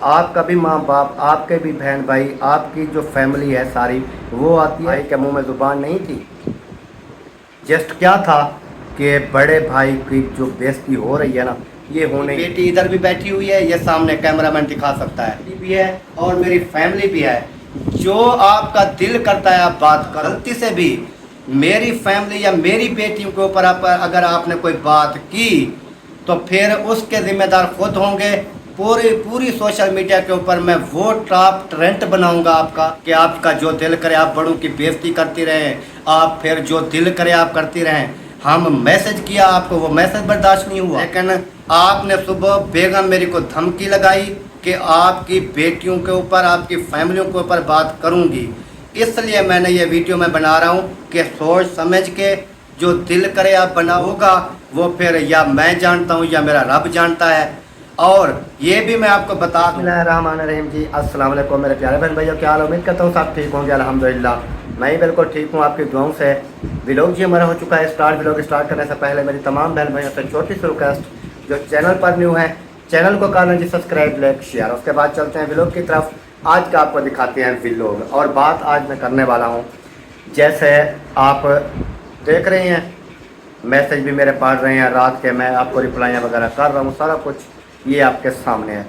आपका भी माँ बाप, आपके भी बहन भाई, आपकी जो फैमिली है सारी वो आती है। भाई के मुंह में ज़ुबान नहीं थी। जस्ट क्या था कि बड़े भाई की जो बेइज्जती हो रही है ना, ये होने, बेटी इधर भी बैठी हुई है, ये सामने कैमरामैन दिखा सकता है भी है, और मेरी फैमिली भी है। जो आपका दिल करता है आप बात करो। गलती से भी मेरी फैमिली या मेरी बेटियों के ऊपर अगर आपने कोई बात की तो फिर उसके जिम्मेदार खुद होंगे। पूरी सोशल मीडिया के ऊपर मैं वो टॉप ट्रेंड बनाऊंगा आपका कि आपका जो दिल करे आप बड़ों की बेइज्जती करती रहें, आप फिर जो दिल करे आप करती रहें। हम मैसेज किया आपको, वो मैसेज बर्दाश्त नहीं हुआ, लेकिन आपने सुबह बेगम मेरी को धमकी लगाई कि आपकी बेटियों के ऊपर, आपकी फैमिलियों के ऊपर बात करूंगी। इसलिए मैंने ये वीडियो मैं बना रहा हूँ कि सोच समझ के जो दिल करे आप बनाओगा, वो फिर या मैं जानता हूँ या मेरा रब जानता है। और ये भी मैं आपको बता दूँ। बिस्मिल्लाहिर्रहमानिर्रहीम जी, अस्सलाम वालेकुम मेरे प्यारे बहन भाइयों, क्या हाल? उम्मीद करता हूँ सब ठीक होंगे। अल्हम्दुलिल्लाह मैं ही बिल्कुल ठीक हूँ, आपकी दुआओं से। व्लॉग जी हमारा हो चुका है स्टार्ट। व्लॉग स्टार्ट करने से पहले मेरी तमाम बहन भाइयों से छोटी सी रिक्वेस्ट, जो चैनल पर न्यू है चैनल को कर लें जी सब्सक्राइब, लाइक, शेयर। उसके बाद चलते हैं व्लॉग की तरफ। आज का आपको दिखाते हैं व्लॉग। और बात आज मैं करने वाला हूँ, जैसे आप देख रहे हैं मैसेज भी मेरे पढ़ रहे हैं रात के, मैं आपको रिप्लाइयाँ वगैरह कर रहा हूँ, सारा कुछ ये आपके सामने है।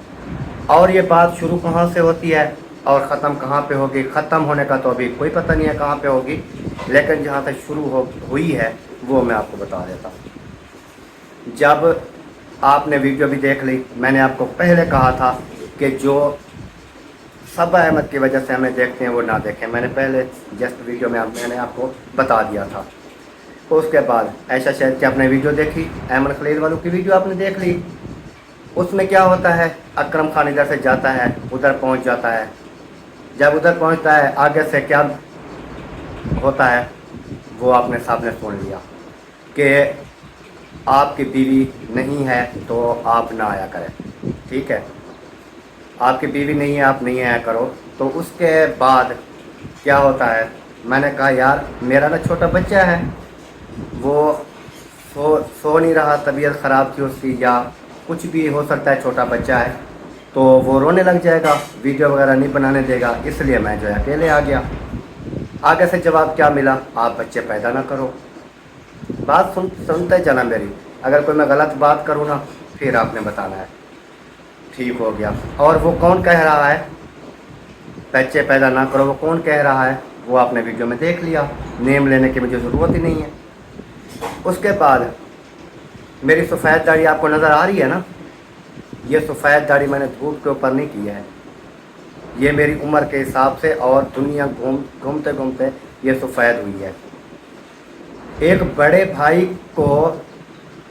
और ये बात शुरू कहाँ से होती है और ख़त्म कहाँ पे होगी, ख़त्म होने का तो अभी कोई पता नहीं है कहाँ पे होगी, लेकिन जहाँ से शुरू हुई है वो मैं आपको बता देता हूँ। जब आपने वीडियो भी देख ली, मैंने आपको पहले कहा था कि जो सबा अहमद की वजह से हमें देखते हैं वो ना देखें। मैंने पहले जस्ट वीडियो में मैंने आपको बता दिया था। उसके बाद ऐशा शहद की आपने वीडियो देखी, अहमद खलील वालों की वीडियो आपने देख ली। उसमें क्या होता है, अकरम खान इधर से जाता है, उधर पहुंच जाता है। जब उधर पहुंचता है आगे से क्या होता है वो आपने सामने सुन लिया कि आपकी बीवी नहीं है तो आप ना आया करें, ठीक है, आपकी बीवी नहीं है आप नहीं आया करो। तो उसके बाद क्या होता है, मैंने कहा यार मेरा ना छोटा बच्चा है, वो सो नहीं रहा, तबीयत ख़राब थी उसकी या कुछ भी हो सकता है, छोटा बच्चा है तो वो रोने लग जाएगा, वीडियो वगैरह नहीं बनाने देगा, इसलिए मैं जो है अकेले आ गया। आगे से जवाब क्या मिला, आप बच्चे पैदा ना करो। बात सुनते जाना मेरी, अगर कोई मैं गलत बात करूँ ना फिर आपने बताना है, ठीक हो गया। और वो कौन कह रहा है बच्चे पैदा ना करो, वो कौन कह रहा है वो आपने वीडियो में देख लिया, नेम लेने की मुझे ज़रूरत ही नहीं है। उसके बाद मेरी सफ़ेद दाढ़ी आपको नज़र आ रही है ना, ये सफ़ेद दाढ़ी मैंने धूप के ऊपर नहीं की है, ये मेरी उम्र के हिसाब से और दुनिया घूमते घूमते ये सफ़ेद हुई है। एक बड़े भाई को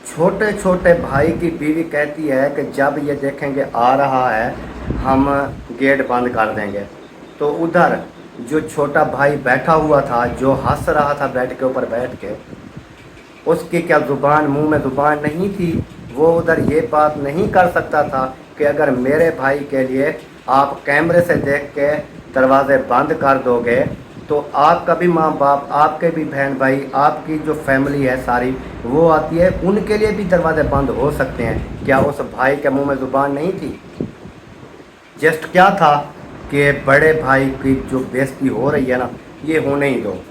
छोटे छोटे भाई की बीवी कहती है कि जब ये देखेंगे आ रहा है हम गेट बंद कर देंगे। तो उधर जो छोटा भाई बैठा हुआ था, जो हंस रहा था बेड के ऊपर बैठ के, उसकी क्या ज़ुबान, मुंह में ज़ुबान नहीं थी, वो उधर ये बात नहीं कर सकता था कि अगर मेरे भाई के लिए आप कैमरे से देख के दरवाज़े बंद कर दोगे तो आपका भी माँ बाप, आपके भी बहन भाई, आपकी जो फैमिली है सारी वो आती है, उनके लिए भी दरवाज़े बंद हो सकते हैं। क्या उस भाई के मुंह में ज़ुबान नहीं थी? जस्ट क्या था कि बड़े भाई की जो बेइज्जती हो रही है ना, ये होने ही दो।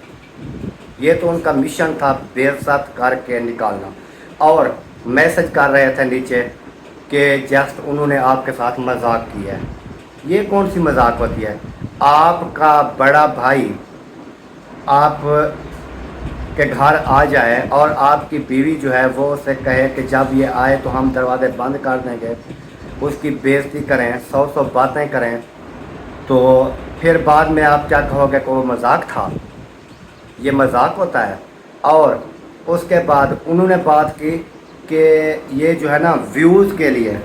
ये तो उनका मिशन था बेइज्जत करके निकालना। और मैसेज कर रहे थे नीचे कि जस्ट उन्होंने आपके साथ मजाक किया है। ये कौन सी मजाक होती है? आपका बड़ा भाई आप के घर आ जाए और आपकी बीवी जो है वो उसे कहे कि जब ये आए तो हम दरवाजे बंद कर देंगे, उसकी बेइज्जती करें, सौ बातें करें, तो फिर बाद में आप क्या कहोगे कि वो मजाक था? ये मजाक होता है। और उसके बाद उन्होंने बात की कि ये जो है ना व्यूज़ के लिए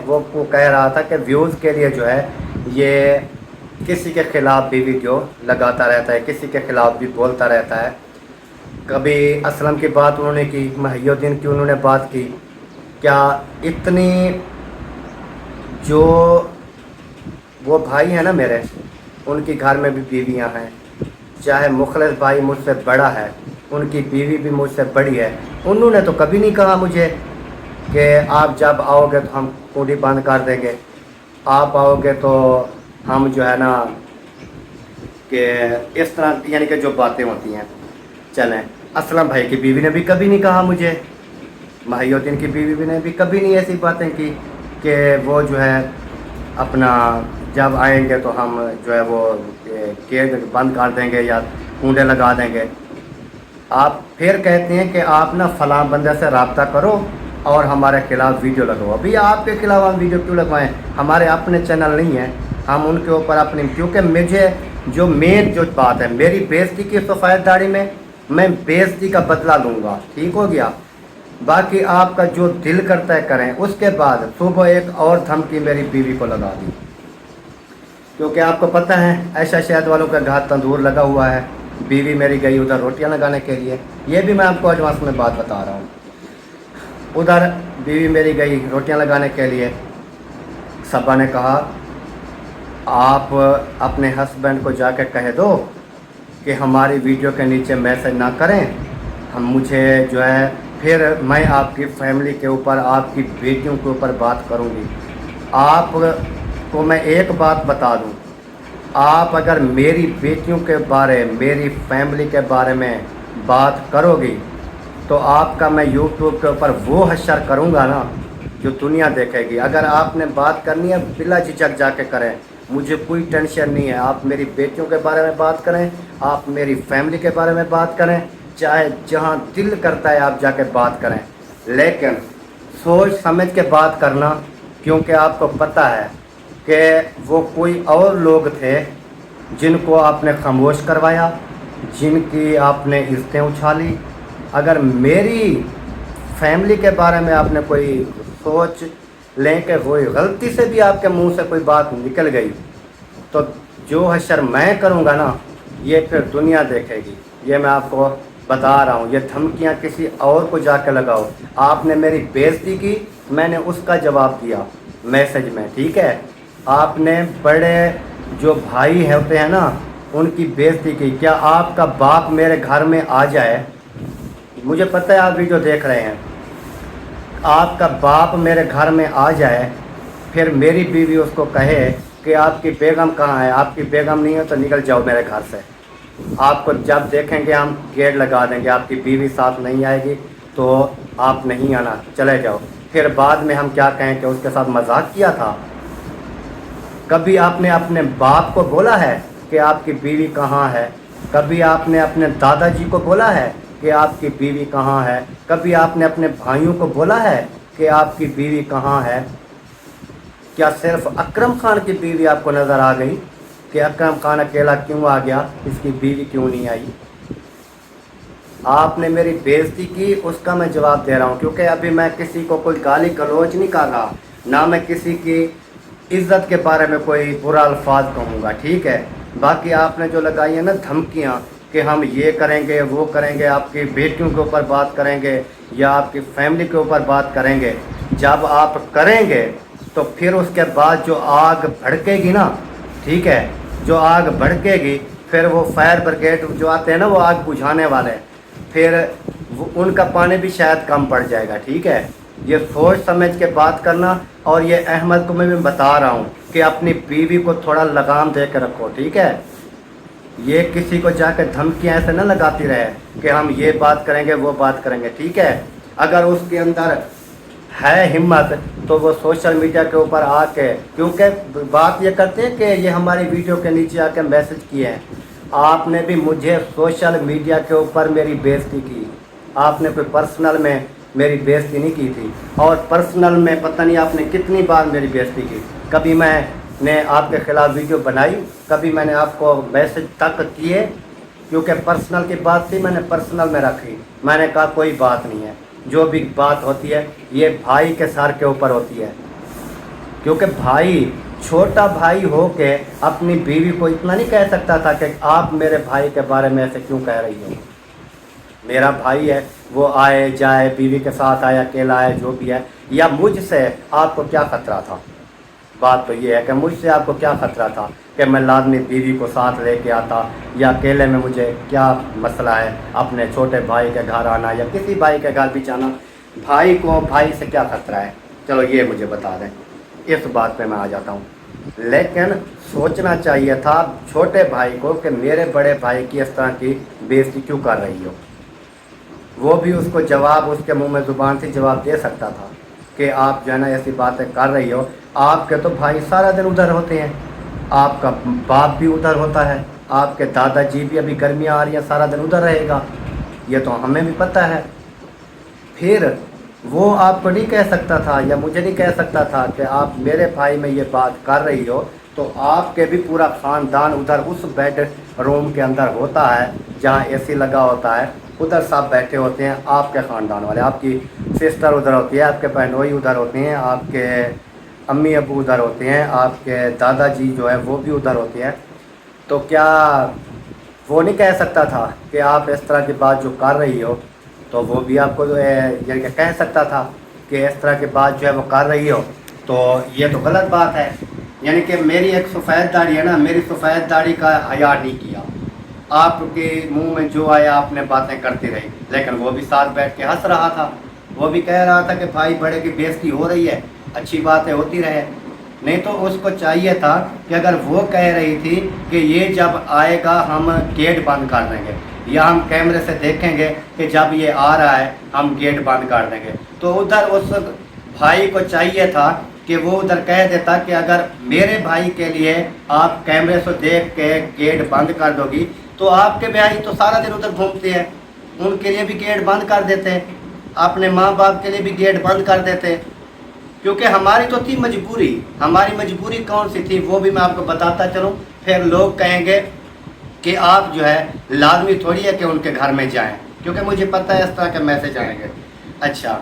वो कह रहा था कि व्यूज़ के लिए जो है ये किसी के ख़िलाफ़ भी वीडियो लगाता रहता है, किसी के ख़िलाफ़ भी बोलता रहता है। कभी असलम की बात उन्होंने की, महियुद्दीन की उन्होंने बात की। क्या इतनी जो वो भाई है ना मेरे, उनकी घर में भी बीवियां हैं, चाहे मुखलिस भाई मुझसे बड़ा है, उनकी बीवी भी मुझसे बड़ी है, उन्होंने तो कभी नहीं कहा मुझे कि आप जब आओगे तो हम कुंडी बंद कर देंगे, आप आओगे तो हम जो है ना कि इस तरह यानी कि जो बातें होती हैं। चलें, असलम भाई की बीवी ने भी कभी नहीं कहा मुझे, महायुद्दीन की बीवी ने भी कभी नहीं ऐसी बातें की कि वो जो है अपना जब आएंगे तो हम जो है वो गेट बंद कर देंगे या कुंडे लगा देंगे। आप फिर कहते हैं कि आप ना फ़लाँ बंदे से रब्ता करो और हमारे खिलाफ़ वीडियो लगाओ। अभी आपके खिलाफ़ हम वीडियो क्यों लगवाएं? हमारे अपने चैनल नहीं है, हम उनके ऊपर अपनी, क्योंकि मुझे जो मेन जो बात है मेरी बेइज्जती की सफ़ेददारी में मैं बेइज्जती का बदला लूँगा, ठीक हो गया। बाकी आपका जो दिल करता है करें। उसके बाद सुबह एक और धमकी मेरी बीवी को लगा दी, क्योंकि आपको पता है ऐशा शहद वालों का घर तंदूर लगा हुआ है। बीवी मेरी गई उधर रोटियां लगाने के लिए, ये भी मैं आपको एडवांस में बात बता रहा हूँ। उधर बीवी मेरी गई रोटियां लगाने के लिए, सबा ने कहा आप अपने हस्बैंड को जाके कह दो कि हमारी वीडियो के नीचे मैसेज ना करें, हम मुझे जो है फिर मैं आपकी फैमिली के ऊपर, आपकी बेटियों के ऊपर बात करूँगी। आपको मैं एक बात बता दूँ, आप अगर मेरी बेटियों के बारे, मेरी फैमिली के बारे में बात करोगी तो आपका मैं यूट्यूब के ऊपर वो हश्र करूँगा ना जो दुनिया देखेगी। अगर आपने बात करनी है बिला झिझक जाके करें, मुझे कोई टेंशन नहीं है। आप मेरी बेटियों के बारे में बात करें, आप मेरी फैमिली के बारे में बात करें, चाहे जहाँ दिल करता है आप जाके बात करें, लेकिन सोच समझ के बात करना, क्योंकि आपको पता है कि वो कोई और लोग थे जिनको आपने खामोश करवाया, जिनकी आपने इज्जतें उछाली। अगर मेरी फैमिली के बारे में आपने कोई सोच लें कि वो गलती से भी आपके मुंह से कोई बात निकल गई तो जो हश्र मैं करूँगा ना ये फिर दुनिया देखेगी। ये मैं आपको बता रहा हूँ। ये धमकियाँ किसी और को जाके लगाओ। आपने मेरी बेइज्जती की, मैंने उसका जवाब दिया मैसेज में, ठीक है। आपने बड़े जो भाई होते हैं ना उनकी बेइज्जती की। क्या आपका बाप मेरे घर में आ जाए, मुझे पता है आप वीडियो देख रहे हैं, आपका बाप मेरे घर में आ जाए फिर मेरी बीवी उसको कहे कि आपकी बेगम कहाँ है, आपकी बेगम नहीं है तो निकल जाओ मेरे घर से। आपको जब देखेंगे हम गेट लगा देंगे, आपकी बीवी साथ नहीं आएगी तो आप नहीं आना, चले जाओ। फिर बाद में हम क्या कहें कि उसके साथ मजाक किया था। कभी आपने अपने बाप को बोला है कि आपकी बीवी कहाँ है? कभी आपने अपने दादाजी को बोला है कि आपकी बीवी कहाँ है? कभी आपने अपने भाइयों को बोला है कि आपकी बीवी कहाँ है? क्या सिर्फ अकरम खान की बीवी आपको नज़र आ गई कि अकरम खान अकेला क्यों आ गया, इसकी बीवी क्यों नहीं आई? आपने मेरी बेइज्जती की, उसका मैं जवाब दे रहा हूँ, क्योंकि अभी मैं किसी को कोई गाली गलौज नहीं कर रहा, ना मैं किसी की इज़्ज़त के बारे में कोई बुरा अल्फाज कहूँगा, ठीक है। बाकी आपने जो लगाई है ना धमकियाँ कि हम ये करेंगे वो करेंगे, आपकी बेटियों के ऊपर बात करेंगे या आपकी फैमिली के ऊपर बात करेंगे, जब आप करेंगे तो फिर उसके बाद जो आग भड़केगी ना, ठीक है, जो आग भड़केगी फिर वो फायर ब्रिगेड जो आते हैं ना वो आग बुझाने वाले, फिर उनका पानी भी शायद कम पड़ जाएगा, ठीक है। ये सोच समझ के बात करना। और ये अहमद को मैं भी बता रहा हूँ कि अपनी बीवी को थोड़ा लगाम दे के रखो, ठीक है। ये किसी को जाकर धमकियाँ ऐसे ना लगाती रहे कि हम ये बात करेंगे वो बात करेंगे, ठीक है। अगर उसके अंदर है हिम्मत तो वो सोशल मीडिया के ऊपर आके, क्योंकि बात ये करते हैं कि ये हमारी वीडियो के नीचे आके मैसेज किए हैं। आपने भी मुझे सोशल मीडिया के ऊपर मेरी बेइज्जती की, आपने कोई पर्सनल में मेरी बेइज्जती नहीं की थी। और पर्सनल में पता नहीं आपने कितनी बार मेरी बेइज्जती की। कभी मैंने आपके ख़िलाफ़ वीडियो बनाई, कभी मैंने आपको मैसेज तक किए, क्योंकि पर्सनल की बात थी मैंने पर्सनल में रखी। मैंने कहा कोई बात नहीं है, जो भी बात होती है ये भाई के सर के ऊपर होती है, क्योंकि भाई छोटा भाई हो के अपनी बीवी को इतना नहीं कह सकता था कि आप मेरे भाई के बारे में ऐसे क्यों कह रही हो। मेरा भाई है, वो आए जाए, बीवी के साथ आए, अकेला आए, जो भी है। या मुझसे आपको क्या ख़तरा था? बात तो ये है कि मुझसे आपको क्या ख़तरा था कि मैं लाजमी बीवी को साथ लेके आता, या अकेले में मुझे क्या मसला है अपने छोटे भाई के घर आना या किसी भाई के घर भी जाना। भाई को भाई से क्या खतरा है, चलो ये मुझे बता दें, इस बात पे मैं आ जाता हूँ। लेकिन सोचना चाहिए था छोटे भाई को कि मेरे बड़े भाई की इस तरह की बेइज्जती क्यों कर रही हो। वो भी उसको जवाब, उसके मुंह में ज़ुबान से जवाब दे सकता था कि आप जो है ना ऐसी बातें कर रही हो, आपके तो भाई सारा दिन उधर होते हैं, आपका बाप भी उधर होता है, आपके दादाजी भी, अभी गर्मियाँ आ रही हैं सारा दिन उधर रहेगा, ये तो हमें भी पता है। फिर वो आपको नहीं कह सकता था या मुझे नहीं कह सकता था कि आप मेरे भाई में ये बात कर रही हो, तो आपके भी पूरा ख़ानदान उधर उस बेड रूम के अंदर होता है जहाँ एसी लगा होता है, उधर सब बैठे होते हैं आपके ख़ानदान वाले, आपकी सिस्टर उधर होती है, आपके बहनोई उधर होते हैं, आपके अम्मी अबू उधर होते हैं, आपके दादाजी जो है वो भी उधर होते हैं। तो क्या वो नहीं कह सकता था कि आप इस तरह की बात जो कर रही हो, तो वो भी आपको ये कह सकता था कि इस तरह की बात जो है वो कर रही हो, तो ये तो गलत बात है। यानी कि मेरी एक सफ़ेद दाढ़ी है ना, मेरी सफ़ेद दाढ़ी का हया नहीं किया, आपके मुंह में जो आया आपने बातें करती रही, लेकिन वो भी साथ बैठ के हंस रहा था, वो भी कह रहा था कि भाई बड़े की बेइज्जती हो रही है, अच्छी बातें होती रहे। नहीं तो उसको चाहिए था कि अगर वो कह रही थी कि ये जब आएगा हम गेट बंद कर देंगे, या हम कैमरे से देखेंगे कि जब ये आ रहा है हम गेट बंद कर देंगे, तो उधर उस भाई को चाहिए था कि वो उधर कह देता कि अगर मेरे भाई के लिए आप कैमरे से देख के गेट बंद कर दोगी, तो आपके भाई तो सारा दिन उधर घूमते हैं, उनके लिए भी गेट बंद कर देते, अपने माँ बाप के लिए भी गेट बंद कर देते। क्योंकि हमारी तो थी मजबूरी, हमारी मजबूरी कौन सी थी वो भी मैं आपको बताता चलूँ, फिर लोग कहेंगे कि आप जो है लाजमी थोड़ी है कि उनके घर में जाएं, क्योंकि मुझे पता है इस तरह के मैसेज आएंगे। अच्छा,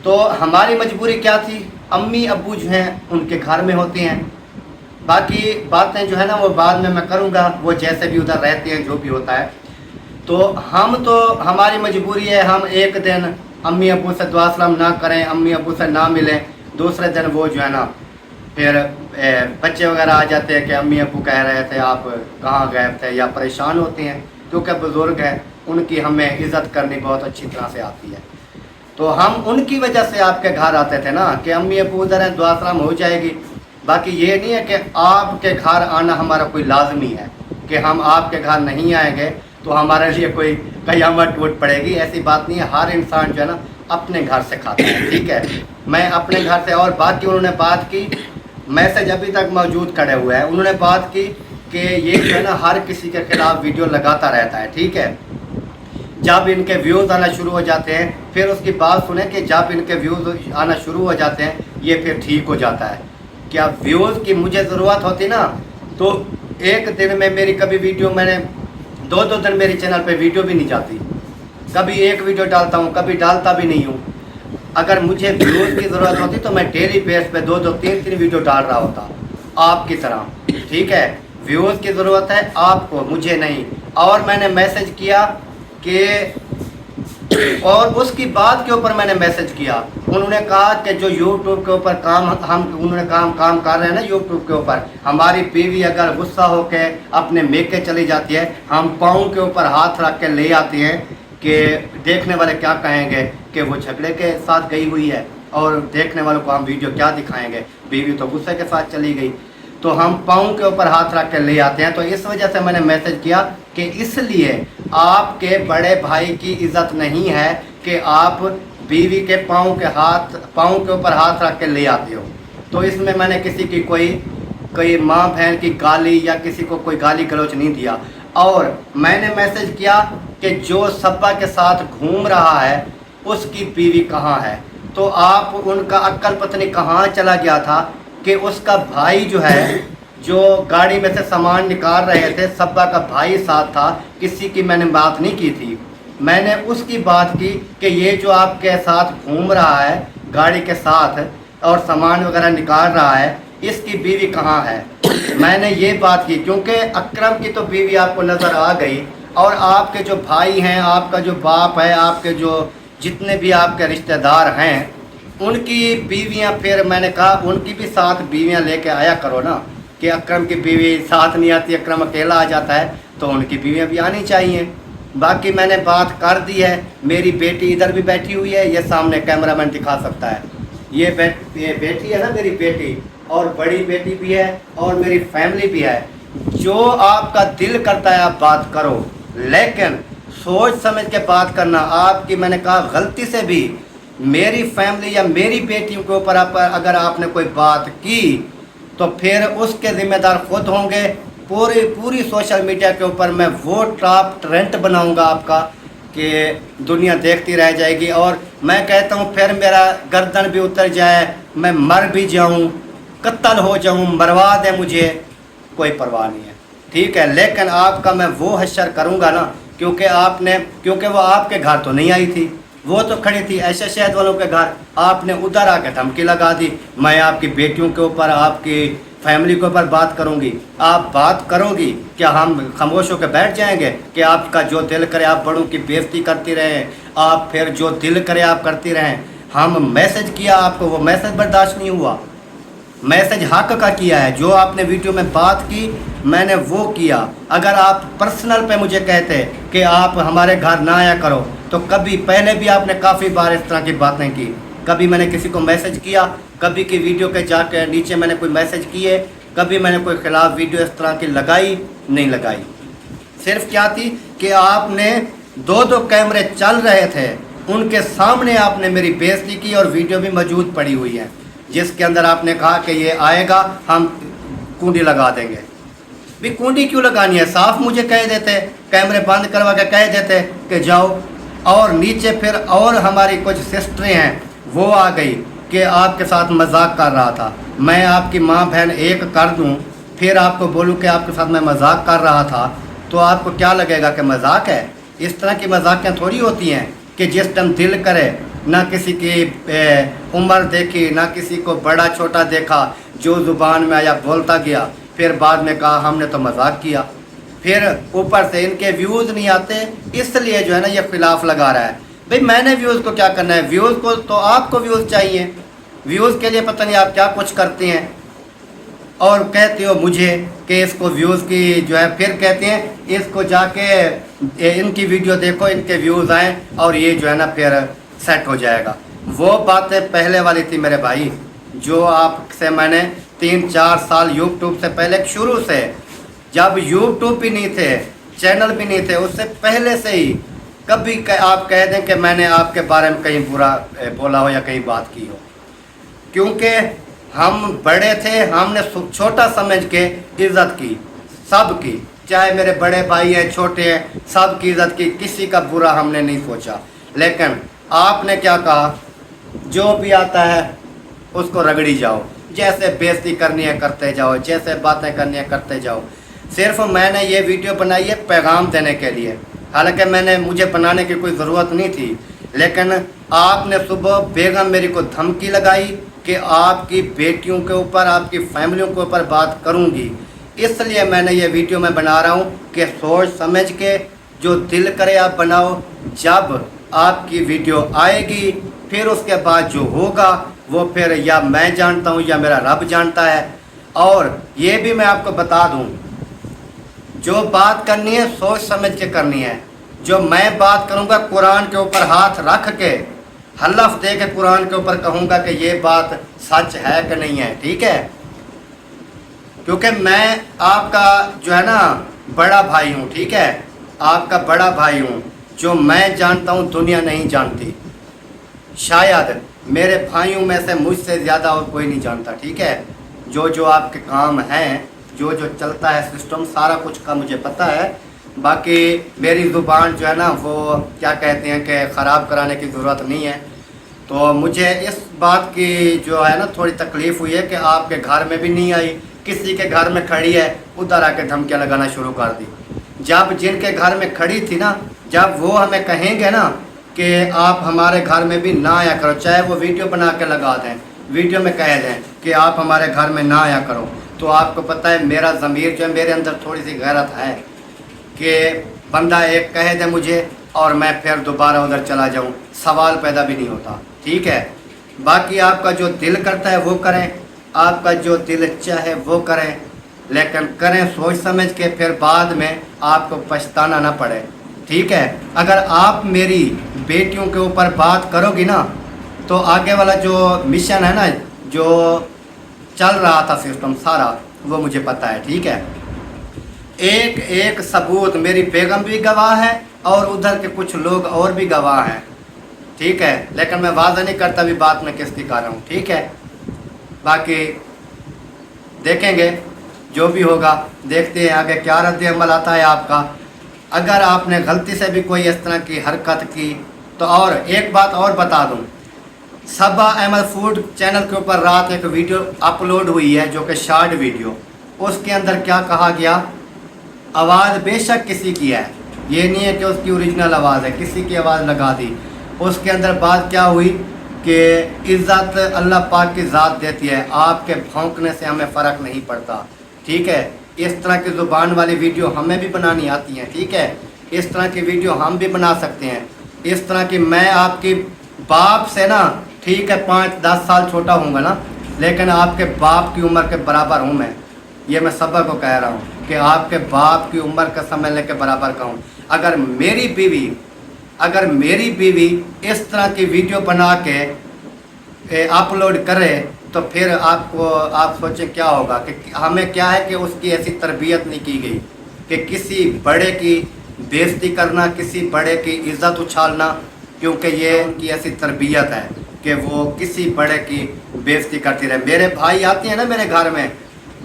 तो हमारी मजबूरी क्या थी, अम्मी अब्बू जो हैं उनके घर में होते हैं, बाकी बातें जो है ना वो बाद में मैं करूँगा, वो जैसे भी उधर रहते हैं जो भी होता है। तो हमारी मजबूरी है, हम एक दिन अम्मी अब्बू से दुआ सलाम ना करें, अम्मी अब्बू से ना मिलें, दूसरे दिन वो जो है ना फिर बच्चे वगैरह आ जाते हैं कि अम्मी अब्बू कह रहे थे आप कहाँ गए थे, या परेशान होते हैं क्योंकि बुज़ुर्ग हैं, उनकी हमें इज़्ज़त करनी बहुत अच्छी तरह से आती है। तो हम उनकी वजह से आपके घर आते थे ना कि अम्मी अब्बू उधर हैं, दुआ सलाम हो जाएगी। बाकी ये नहीं है कि आपके घर आना हमारा कोई लाजमी है कि हम आपके घर नहीं आएंगे तो हमारे लिए कोई कयामत टूट पड़ेगी, ऐसी बात नहीं है। हर इंसान जो है ना अपने घर से खाता है, ठीक है, मैं अपने घर से। और बाकी उन्होंने बात की, मैसेज अभी तक मौजूद खड़े हुए हैं, उन्होंने बात की कि ये जो है ना हर किसी के खिलाफ वीडियो लगाता रहता है, ठीक है, जब इनके व्यूज़ आना शुरू हो जाते हैं, फिर उसकी बात सुने कि जब इनके व्यूज़ आना शुरू हो जाते हैं ये फिर ठीक हो जाता है। क्या व्यूज़ की मुझे ज़रूरत होती ना, तो एक दिन में मेरी कभी वीडियो, मैंने दो दिन मेरे चैनल पे वीडियो भी नहीं जाती, कभी एक वीडियो डालता हूँ, कभी डालता भी नहीं हूँ। अगर मुझे व्यूज़ की ज़रूरत होती तो मैं डेली बेस पे 2-2 3-3 वीडियो डाल रहा होता आपकी तरह, ठीक है। व्यूज़ की ज़रूरत है आपको, मुझे नहीं। और मैंने मैसेज किया कि, और उसकी बात के ऊपर मैंने मैसेज किया, उन्होंने कहा कि जो यूट्यूब के ऊपर उन्होंने काम कर रहे हैं ना यूट्यूब के ऊपर, हमारी बीवी अगर गुस्सा होकर अपने मेके चली जाती है, हम पाँव के ऊपर हाथ रख के ले आते हैं कि देखने वाले क्या कहेंगे कि वो झगड़े के साथ गई हुई है, और देखने वालों को हम वीडियो क्या दिखाएंगे, बीवी तो गुस्से के साथ चली गई, तो हम पाँव के ऊपर हाथ रख के ले आते हैं। तो इस वजह से मैंने मैसेज किया कि इसलिए आपके बड़े भाई की इज़्ज़त नहीं है कि आप बीवी के पाँव के ऊपर हाथ रख के ले आते हो। तो इसमें मैंने किसी की कोई माँ बहन की गाली या किसी को कोई गाली गलौच नहीं दिया। और मैंने मैसेज किया कि जो सब्बा के साथ घूम रहा है उसकी बीवी कहाँ है, तो आप उनका अक्ल पत्नी कहाँ चला गया था कि उसका भाई जो है, जो गाड़ी में से सामान निकाल रहे थे, सब्बा का भाई साथ था, किसी की मैंने बात नहीं की थी, मैंने उसकी बात की कि ये जो आपके साथ घूम रहा है गाड़ी के साथ और सामान वगैरह निकाल रहा है, इसकी बीवी कहाँ है, मैंने ये बात की। क्योंकि अकरम की तो बीवी आपको नज़र आ गई, और आपके जो भाई हैं, आपका जो बाप है, आपके जो जितने भी आपके रिश्तेदार हैं, उनकी बीवियां, फिर मैंने कहा उनकी भी साथ बीवियां लेके आया करो ना, कि अकरम की बीवी साथ नहीं आती, अकरम अकेला आ जाता है, तो उनकी बीवियां भी आनी चाहिए। बाकी मैंने बात कर दी है। मेरी बेटी इधर भी बैठी हुई है, ये सामने कैमरामैन दिखा सकता है। ये बेटी है ना मेरी बेटी, और बड़ी बेटी भी है और मेरी फैमिली भी है। जो आपका दिल करता है आप बात करो, लेकिन सोच समझ के बात करना। आपकी मैंने कहा गलती से भी मेरी फैमिली या मेरी बेटियों के ऊपर अगर आपने कोई बात की तो फिर उसके ज़िम्मेदार खुद होंगे। पूरी सोशल मीडिया के ऊपर मैं वो टॉप ट्रेंड बनाऊंगा आपका कि दुनिया देखती रह जाएगी। और मैं कहता हूँ फिर मेरा गर्दन भी उतर जाए, मैं मर भी जाऊँ, कत्ल हो जाऊँ, मरवा दे मुझे, कोई परवाह नहीं है, ठीक है। लेकिन आपका मैं वो हश्र करूँगा ना, क्योंकि वो आपके घर तो नहीं आई थी, वो तो खड़ी थी ऐशा शहद वालों के घर। आपने उधर आके धमकी लगा दी, मैं आपकी बेटियों के ऊपर, आपकी फैमिली के ऊपर बात करूंगी। आप बात करोगी, क्या हम खामोश होकर बैठ जाएंगे कि आपका जो दिल करे आप बड़ों की बेइज्जती करती रहें, आप फिर जो दिल करे आप करती रहें। हम मैसेज किया आपको, वो मैसेज बर्दाश्त नहीं हुआ। मैसेज हक का किया है, जो आपने वीडियो में बात की मैंने वो किया। अगर आप पर्सनल पे मुझे कहते कि आप हमारे घर ना आया करो, तो कभी पहले भी आपने काफ़ी बार इस तरह की बातें की। कभी मैंने किसी को मैसेज किया, कभी की वीडियो के जाके नीचे मैंने कोई मैसेज किए, कभी मैंने कोई ख़िलाफ़ वीडियो इस तरह की लगाई नहीं लगाई। सिर्फ क्या थी कि आपने दो कैमरे चल रहे थे, उनके सामने आपने मेरी बेइज्जती की और वीडियो भी मौजूद पड़ी हुई है, जिसके अंदर आपने कहा कि ये आएगा हम कुंडी लगा देंगे। भी कुंडी क्यों लगानी है, साफ मुझे कह देते, कैमरे बंद करवा के कह देते कि जाओ। और नीचे फिर और हमारी कुछ सिस्टरें हैं, वो आ गई कि आपके साथ मजाक कर रहा था। मैं आपकी माँ बहन एक कर दूँ, फिर आपको बोलूँ कि आपके साथ मैं मजाक कर रहा था, तो आपको क्या लगेगा कि मजाक है? इस तरह की मजाकें थोड़ी होती हैं कि जिस टाइम दिल करे, ना किसी की उम्र देखी, ना किसी को बड़ा छोटा देखा, जो ज़ुबान में आया बोलता गया, फिर बाद में कहा हमने तो मजाक किया। फिर ऊपर से इनके व्यूज़ नहीं आते, इसलिए जो है ना ये खिलाफ लगा रहा है। भाई मैंने व्यूज़ को क्या करना है, व्यूज़ को तो आपको व्यूज़ चाहिए, व्यूज़ के लिए पता नहीं आप क्या कुछ करते हैं। और कहते हो मुझे कि इसको व्यूज़ की जो है, फिर कहते हैं इसको जाके इनकी वीडियो देखो, इनके व्यूज़ आएँ और ये जो है ना फिर सेट हो जाएगा। वो बातें पहले वाली थी मेरे भाई, जो आपसे मैंने 3-4 साल यूट्यूब से पहले शुरू से, जब यूट्यूब भी नहीं थे, चैनल भी नहीं थे, उससे पहले से ही कभी आप कह दें कि मैंने आपके बारे में कहीं बुरा बोला हो या कहीं बात की हो, क्योंकि हम बड़े थे, हमने छोटा समझ के इज़्ज़त की सबकी, चाहे मेरे बड़े भाई हैं छोटे हैं, सबकी इज़्ज़त की, किसी का बुरा हमने नहीं सोचा। लेकिन आपने क्या कहा, जो भी आता है उसको रगड़ी जाओ, जैसे बेइज्जती करनी है करते जाओ, जैसे बातें करनी है करते जाओ। सिर्फ मैंने ये वीडियो बनाई है पैगाम देने के लिए, हालांकि मुझे बनाने की कोई ज़रूरत नहीं थी, लेकिन आपने सुबह बेगम मेरी को धमकी लगाई कि आपकी बेटियों के ऊपर, आपकी फैमिलियों के ऊपर बात करूँगी। इसलिए मैंने ये वीडियो मैं बना रहा हूँ कि सोच समझ के जो दिल करे आप बनाओ। जब आपकी वीडियो आएगी फिर उसके बाद जो होगा वो फिर या मैं जानता हूँ या मेरा रब जानता है। और ये भी मैं आपको बता दूँ, जो बात करनी है सोच समझ के करनी है। जो मैं बात करूँगा कुरान के ऊपर हाथ रख के, हलफ दे के कुरान के ऊपर कहूँगा कि ये बात सच है कि नहीं है, ठीक है। क्योंकि मैं आपका जो है ना बड़ा भाई हूँ, ठीक है, आपका बड़ा भाई हूँ। जो मैं जानता हूँ दुनिया नहीं जानती, शायद मेरे भाइयों में से मुझसे ज़्यादा और कोई नहीं जानता, ठीक है। जो आपके काम हैं, जो चलता है सिस्टम, सारा कुछ का मुझे पता है। बाकी मेरी ज़ुबान जो है ना वो क्या कहते हैं कि ख़राब कराने की ज़रूरत नहीं है। तो मुझे इस बात की जो है ना थोड़ी तकलीफ़ हुई है कि आपके घर में भी नहीं आई, किसी के घर में खड़ी है, उधर आके धमकियाँ लगाना शुरू कर दी। जब जिनके घर में खड़ी थी ना, जब वो हमें कहेंगे ना कि आप हमारे घर में भी ना आया करो, चाहे वो वीडियो बना के लगा दें, वीडियो में कह दें कि आप हमारे घर में ना आया करो, तो आपको पता है मेरा ज़मीर जो है, मेरे अंदर थोड़ी सी गैरत है कि बंदा एक कह दे मुझे और मैं फिर दोबारा उधर चला जाऊं, सवाल पैदा भी नहीं होता, ठीक है। बाकी आपका जो दिल करता है वो करें, आपका जो दिल चाहे वो करें, लेकिन करें सोच समझ के, फिर बाद में आपको पछताना ना पड़े। ٹھیک ہے. اگر آپ میری بیٹیوں کے اوپر بات کرو گی نا تو آگے والا جو مشن ہے نا جو چل رہا تھا سسٹم سارا وہ مجھے پتہ ہے. ٹھیک ہے. ایک ایک ثبوت میری بیگم بھی گواہ ہے اور ادھر کے کچھ لوگ اور بھی گواہ ہیں. ٹھیک ہے. لیکن میں واضح نہیں کرتا بھی بات میں کس کی کر رہا ہوں. ٹھیک ہے. باقی دیکھیں گے جو بھی ہوگا, دیکھتے ہیں آگے کیا رد عمل آتا ہے آپ کا. اگر آپ نے غلطی سے بھی کوئی اس طرح کی حرکت کی تو, اور ایک بات اور بتا دوں, صبا احمد فوڈ چینل کے اوپر رات ایک ویڈیو اپلوڈ ہوئی ہے جو کہ شارٹ ویڈیو, اس کے اندر کیا کہا گیا, آواز بے شک کسی کی ہے, یہ نہیں ہے کہ اس کی اوریجنل آواز ہے, کسی کی آواز لگا دی. اس کے اندر بات کیا ہوئی کہ عزت اللہ پاک کی ذات دیتی ہے, آپ کے بھونکنے سے ہمیں فرق نہیں پڑتا. ٹھیک ہے. اس طرح کی زبان والی ویڈیو ہمیں بھی بنانی آتی ہیں. ٹھیک ہے. اس طرح کی ویڈیو ہم بھی بنا سکتے ہیں. اس طرح کی میں آپ کی باپ سے نا, ٹھیک ہے 5-10 سال چھوٹا ہوں گا نا, لیکن آپ کے باپ کی عمر کے برابر ہوں میں. یہ میں سبا کو کہہ رہا ہوں کہ آپ کے باپ کی عمر کا سمجھنے کے برابر کا ہوں. اگر میری بیوی اس طرح کی ویڈیو بنا کے اپلوڈ کرے تو پھر آپ سوچیں کیا ہوگا, کہ ہمیں کیا ہے کہ اس کی ایسی تربیت نہیں کی گئی کہ کسی بڑے کی بےزتی کرنا, کسی بڑے کی عزت اچھالنا, کیونکہ یہ ان کی ایسی تربیت ہے کہ وہ کسی بڑے کی بےزتی کرتی رہے. میرے بھائی آتے ہیں نا میرے گھر میں,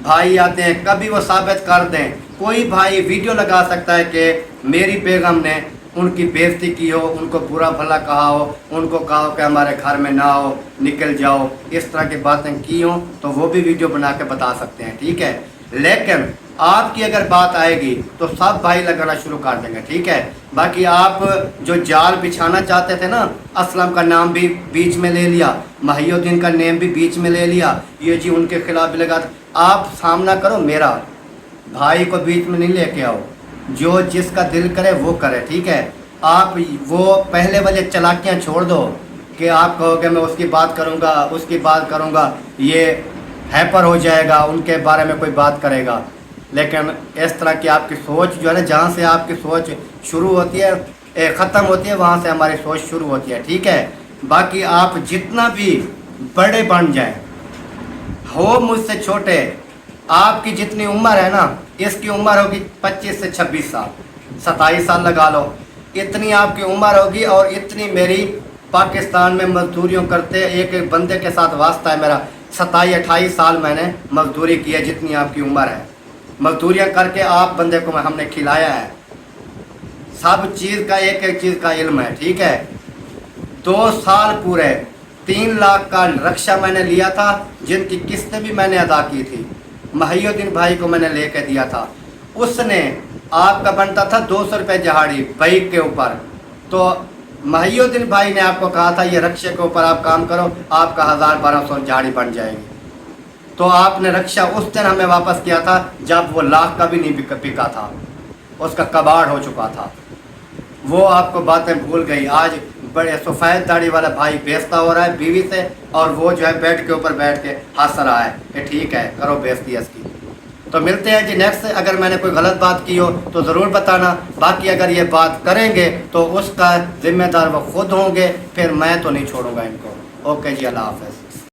بھائی آتے ہیں, کبھی وہ ثابت کر دیں, کوئی بھائی ویڈیو لگا سکتا ہے کہ میری بیگم نے ان کی بےزتی کی ہو, ان کو برا بھلا کہا ہو, ان کو کہا ہو کہ ہمارے گھر میں نہ ہو, نکل جاؤ, اس طرح کی باتیں کی ہوں تو وہ بھی ویڈیو بنا کے بتا سکتے ہیں. ٹھیک ہے. لیکن آپ کی اگر بات آئے گی تو سب بھائی لگانا شروع کر دیں گے. ٹھیک ہے. باقی آپ جو جال بچھانا چاہتے تھے نا, اسلم کا نام بھی بیچ میں لے لیا, محی الدین کا نیم بھی بیچ میں لے لیا, یہ جی ان کے خلاف بھی لگا. آپ سامنا کرو میرا, بھائی کو بیچ میں نہیں لے کے آؤ, جو جس کا دل کرے وہ کرے. ٹھیک ہے. آپ وہ پہلے والے چلاکیاں چھوڑ دو کہ آپ کہو کہ میں اس کی بات کروں گا, اس کی بات کروں گا, یہ ہیپر ہو جائے گا, ان کے بارے میں کوئی بات کرے گا. لیکن اس طرح کی آپ کی سوچ جو ہے نا, جہاں سے آپ کی سوچ شروع ہوتی ہے ختم ہوتی ہے, وہاں سے ہماری سوچ شروع ہوتی ہے. ٹھیک ہے. باقی آپ جتنا بھی بڑے بن جائیں, ہو مجھ سے چھوٹے, آپ کی جتنی عمر ہے نا, اس کی عمر ہوگی 25 سے 26 سال, 27 سال لگا لو, اتنی آپ کی عمر ہوگی. اور اتنی میری پاکستان میں مزدوریوں کرتے ایک ایک بندے کے ساتھ واسطہ ہے میرا, 27-28 سال میں نے مزدوری کی ہے, جتنی آپ کی عمر ہے. مزدوریاں کر کے آپ بندے کو ہم نے کھلایا ہے. سب چیز کا ایک ایک چیز کا علم ہے. ٹھیک ہے. 2 سال پورے 3 لاکھ کا رکشہ میں نے لیا تھا, جن کی قسطیں بھی میں نے ادا کی تھی. محی الدین بھائی کو میں نے لے کے دیا تھا. اس نے, آپ کا بنتا تھا 200 روپے دہاڑی بائک کے اوپر, تو محی الدین بھائی نے آپ کو کہا تھا یہ رکشے کے اوپر آپ کام کرو, آپ کا 1000-1200 دہاڑی بن جائے گی. تو آپ نے رکشہ اس دن ہمیں واپس کیا تھا جب وہ لاکھ کا بھی نہیں بکا تھا, اس کا کباڑ ہو چکا تھا. وہ آپ کو باتیں بھول گئی. آج بڑے سفید داڑھی والا بھائی بیزتا ہو رہا ہے بیوی سے, اور وہ جو ہے بیڈ کے اوپر بیٹھ کے ہنس رہا ہے کہ ٹھیک ہے کرو بیزتی اس کی. تو ملتے ہیں جی نیکسٹ. اگر میں نے کوئی غلط بات کی ہو تو ضرور بتانا. باقی اگر یہ بات کریں گے تو اس کا ذمہ دار وہ خود ہوں گے, پھر میں تو نہیں چھوڑوں گا ان کو. اوکے جی, اللہ حافظ.